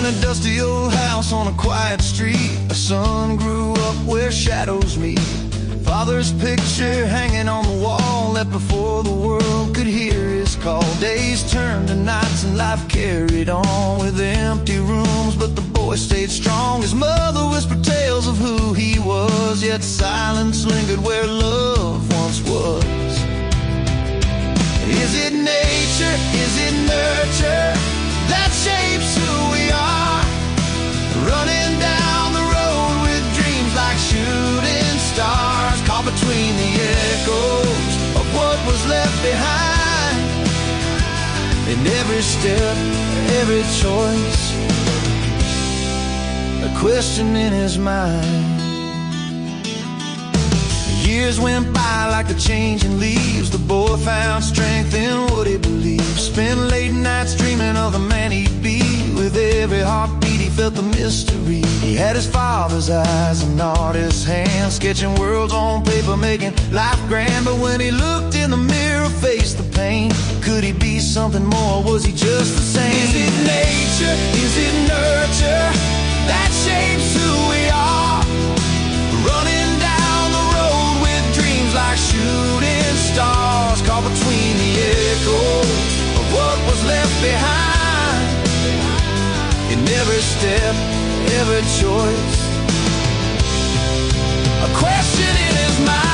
a dusty old house on a quiet street. A son grew up where shadows meet. Father's picture hanging on the wall, that before the world could hear his call. Days turned to nights and life carried on with empty rooms, but the boy stayed strong. His mother whispered tales of who he was, yet silence lingered where love once was. Is it nature? Is it nurture that shapes who we are? Running down the road with dreams like shooting stars, caught between the echoes of what was left behind. In every step, every choice, a question in his mind. Years went by like the changing leaves. The boy found strength in what he believed. Spent late nights dreaming of the man he'd be. With every heartbeat he felt the mystery. He had his father's eyes and artist's hands, sketching worlds on paper, making life grand. But when he looked in the mirror, faced the pain, could he be something more? Was he just the same? Is it nature? Is it nurture that shapes who we are? Running down the road with dreams like shooting stars, caught between the echoes of what was left behind. In every step, every choice, a question in his mind.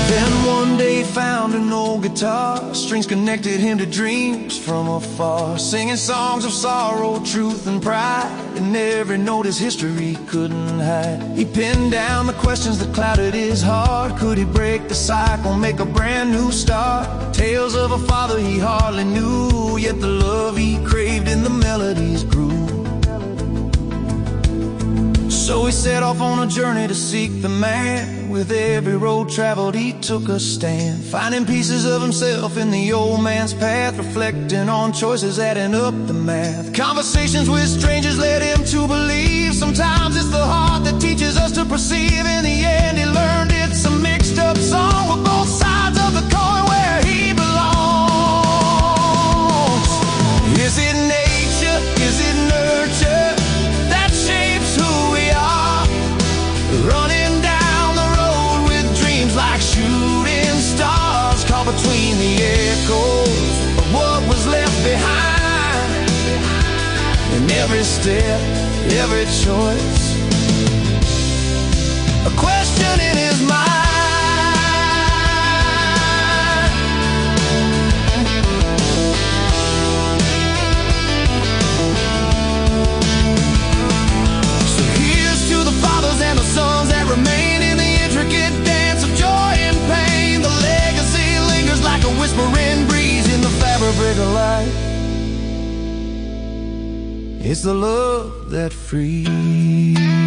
Then one day found an old guitar, strings connected him to dreams from afar, singing songs of sorrow, truth and pride, and every note his history couldn't hide. He pinned down the questions that clouded his heart. Could he break the cycle, make a brand new start? Tales of a father he hardly knew, yet the love he craved in the melodies grew. So he set off on a journey to seek the man. With every road traveled he took a stand, finding pieces of himself in the old man's path, reflecting on choices, adding up the math. Conversations with strangers led him to believe sometimes it's the heart that teaches us to perceive. In the end he learned it's a mixed up song with both sides of the coin where he belongs. Is it nature? Is it nurture that shapes who we are? Running down the road with dreams like shooting stars, caught between the echoes of what was left behind. In every step, every choice, a question in his mind. So here's to the fathers and the sons that remain in the intricate dance of joy and pain. The legacy lingers like a whispering breeze in the fabric of life. It's the love that frees.